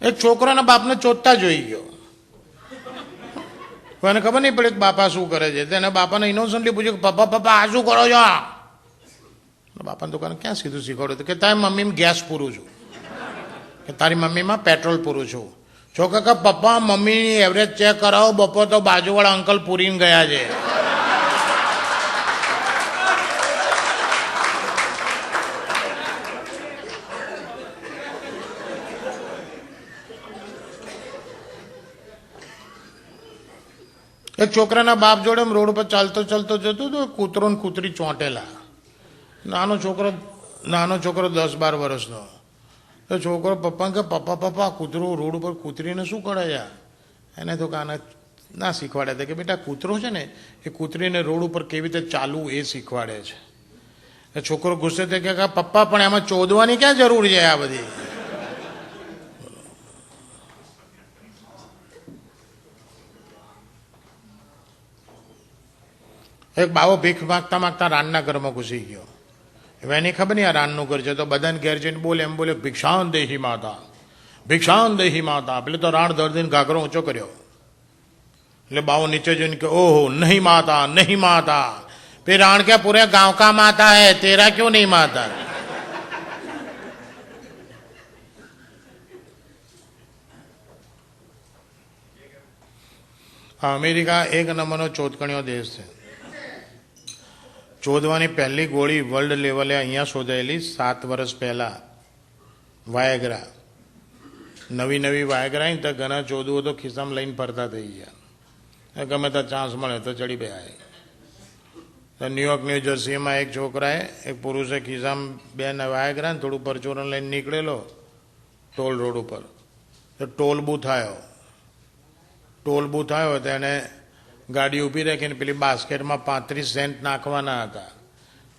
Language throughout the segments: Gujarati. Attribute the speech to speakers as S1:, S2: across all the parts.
S1: એક છોકરાના બાપને ચોદતા જોઈ ગયો. એને ખબર નહીં પડે કે બાપા શું કરે છે. તેને બાપાને ઇનોસન્ટલી પૂછ્યું કે પપ્પા પપ્પા આ શું કરો છો? બાપાને દુકાને ક્યાં સીધું શીખવાડ્યું કે તારી મમ્મીમાં ગેસ પૂરું છું, કે તારી મમ્મીમાં પેટ્રોલ પૂરું છું. છોકરા કે પપ્પા મમ્મીની એવરેજ ચેક કરાવો, બપોર તો બાજુવાળા અંકલ પૂરીને ગયા છે. એક છોકરાના બાપ જોડે રોડ ઉપર ચાલતો ચાલતો જતો તો કૂતરો ને કૂતરી ચોંટેલા. નાનો છોકરો 10-12 વર્ષનો. તો છોકરો પપ્પાને કે પપ્પા પપ્પા કૂતરો રોડ ઉપર કૂતરીને શું કરે છે? એને તો કાને ના શીખવાડે હતા કે બેટા કૂતરો છે ને એ કૂતરીને રોડ ઉપર કેવી રીતે ચાલવું એ શીખવાડે છે. એ છોકરો ગુસ્સે થઈ કે પપ્પા પણ એમાં ચોદવાની ક્યાં જરૂર છે આ બધી? એક બાવો ભીખ માગતા માગતા રાનના ઘરમાં ઘૂસી ગયો. હવે એની ખબર નહીં આ રાનનું ઘર છે, તો બધાને ઘેર જઈને બોલે એમ બોલે ભિક્ષાન દેહી માતા, ભિક્ષાન દેહી માતા. પેલે તો રાણ દર્દીને ઘાઘરો ઊંચો કર્યો. એટલે બાવો નીચે જોઈને કે ઓહો નહીં માતા નહીં માતા. फिर राण क्या पूरे गांव का माता है, तेरा क्यों नहीं माता? અમેરિકા એક નંબરનો ચોદકણીયો દેશ છે. ચોદવાની પહેલી ગોળી વર્લ્ડ લેવલે અહીંયા શોધાયેલી 7 વર્ષ પહેલા. વાયગ્રા, નવી વાયગ્રા તો ઘણા ચોદવું તો ખિસ્સામાં લઈને ફરતા થઈ ગયા. ગમે ત્યાં ચાન્સ મળે તો ચડી ગયા. તો ન્યુયોર્ક ન્યૂ જર્સીમાં એક છોકરાએ એક પુરુષે ખિસ્સામાં 2 વાયગ્રા ને થોડું પરચુરણ લઈને નીકળેલો ટોલ રોડ ઉપર. તો ટોલ બૂથ આવ્યો તો એને ગાડી ઊભી રાખીને પેલી બાસ્કેટમાં 35 સેન્ટ નાખવાના હતા.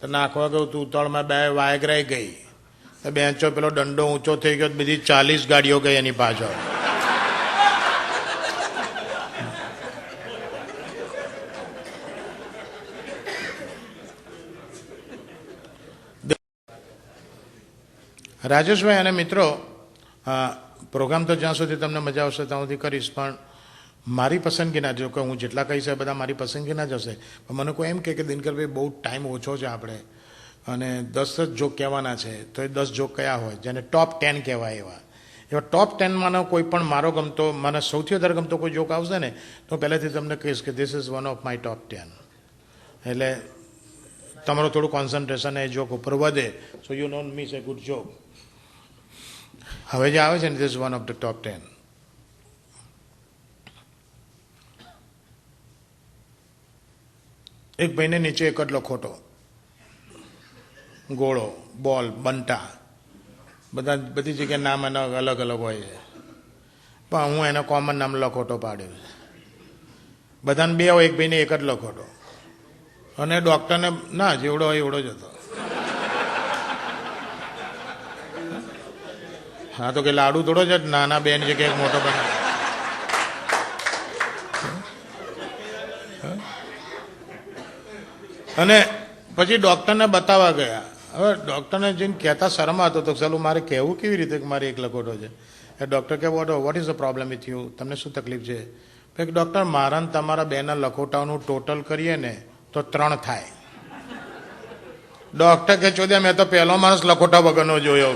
S1: તો નાખવા ગયું તું ઉતાળમાં 2 વાયગ્રાઈ ગઈ. તો બેન્ચો પેલો દંડો ઊંચો થઈ ગયો, બીજી 40 ગાડીઓ ગઈ એની પાછળ. રાજેશભાઈ અને મિત્રો, પ્રોગ્રામ તો જ્યાં સુધી તમને મજા આવશે ત્યાં સુધી કરીશ, પણ મારી પસંદગીના, જો કે હું જેટલા કહીશ એ બધા મારી પસંદગીના જ હશે. પણ મને કોઈ એમ કહે કે દિનકરભાઈ બહુ ટાઈમ ઓછો છે આપણે અને 10 જ જોક કહેવાના છે, તો એ 10 જોક કયા હોય જેને ટોપ 10 કહેવાય. એવા ટોપ 10માંનો કોઈ પણ મારો ગમતો, મને સૌથી વધારે ગમતો કોઈ જોક આવશે ને તો પહેલેથી તમને કહીશ કે this is one of my top 10. એટલે તમારું થોડું કોન્સન્ટ્રેશન એ જોક ઉપર વધે. So you don't miss a good joke. હવે જે આવે છે ને this is one of the top 10. એક ભાઈને નીચે એક જ લખોટો, ગોળો, બોલ, બંટા, બધી જગ્યાએ નામ એના અલગ અલગ હોય છે, પણ હું એને કોમન નામ લખોટો પાડ્યો છે. બધાને 2 હોય, એક ભાઈને એક જ લખોટો. અને ડૉક્ટરને ના જેવડો હોય એવડો જ હતો. હા તો કે લાડુ થોડો જ નાના બેન છે કે એક મોટો બને. અને પછી ડૉક્ટરને બતાવવા ગયા. હવે ડૉક્ટરને જઈને કહેતા શરમા હતો તો ચાલો મારે કહેવું કેવી રીતે કે મારે એક લખોટો છે. એ ડૉક્ટર કે what is the problem with you, તમને શું તકલીફ છે? કે ડૉક્ટર મારા ને તમારા 2ના લખોટાઓનું ટોટલ કરીએ ને તો 3 થાય. ડૉક્ટર કે ચોદ્યા મેં તો પહેલો માણસ લખોટા વગરનો જોયો.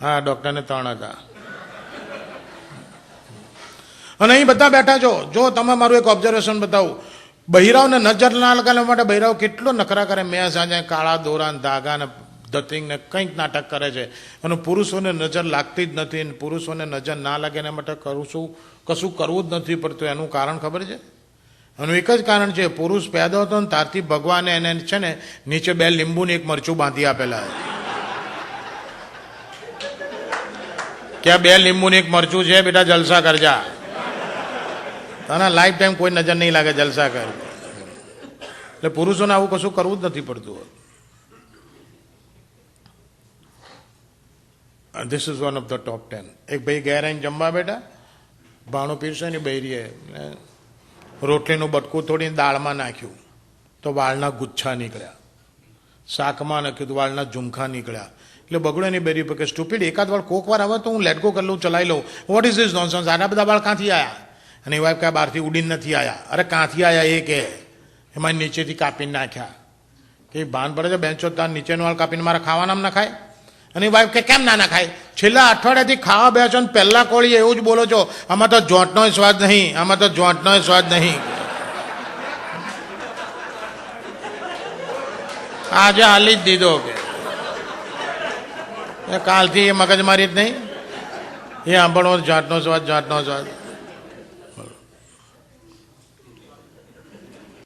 S1: હા ડૉક્ટરને 3 હતા. અને અહીં બધા બેઠા છો. જો તમે મારું એક ઓબ્ઝર્વેશન બતાવું, બહિરાઓને નજર ના લગાડવા માટે બહિરાઓ કેટલો નખરા કરે. મેં સાંજે કાળા દોરા ધાગા ને ધતિંગ ને કંઈક નાટક કરે છે, અને પુરુષોને નજર લાગતી જ નથી. પુરુષોને નજર ના લાગે એના માટે કશું કરવું જ નથી પડતું. એનું કારણ ખબર છે? એનું એક જ કારણ છે, પુરુષ પેદા હતો ને ત્યારથી ભગવાને એને છે ને નીચે 2 લીંબુ ને 1 મરચું બાંધી આપેલા. ક્યાં 2 લીંબુ ને 1 મરચું છે બેટા, જલસા કરજા, તને લાઈફ ટાઈમ કોઈ નજર નહીં લાગે, જલસા કર. એટલે પુરુષોને આવું કશું કરવું જ નથી પડતું. This is one of the top 10. એક ભાઈ ઘેર આવીને જમવા બેઠા, ભાણું પીરસે ને બૈરીએ રોટલીનું બટકું થોડી દાળમાં નાખ્યું તો વાળના ગુચ્છા નીકળ્યા. શાકમાં ને કીધું વાળના ઝુમખા નીકળ્યા. એટલે બગડો એની બેરી પર કે સ્ટુપિડ, એકાદ વાર કોક વાર આવે તો હું લેટ ગો કરી લઉં, ચલાવી લઉં. What is this nonsense? આના બધા વાળ ક્યાંથી આવ્યા? અને એ વાઈફ કે બહારથી ઉડીને નથી આવ્યા. અરે ક્યાંથી આવ્યા એ કે એમાં નીચેથી કાપીને નાખ્યા. કે ભાન પડે છે બેન્ચો તાર નીચેનો વાળ કાપીને મારા ખાવાનામ ના ખાય? અને એ વાઈફ કે કેમ ના ખાય? છેલ્લા અઠવાડિયાથી ખાવા બેસો છો ને પહેલા કોળી એવું જ બોલો છો, આમાં તો જોંટનો સ્વાદ નહીં, આમાં તો જોંટનો સ્વાદ નહીં. આજે હાલી જ દીધો કે કાલથી એ મગજમારી જ નહીં, એ સાંભળવો જાતનો સ્વાદ, જાતનો સ્વાદ.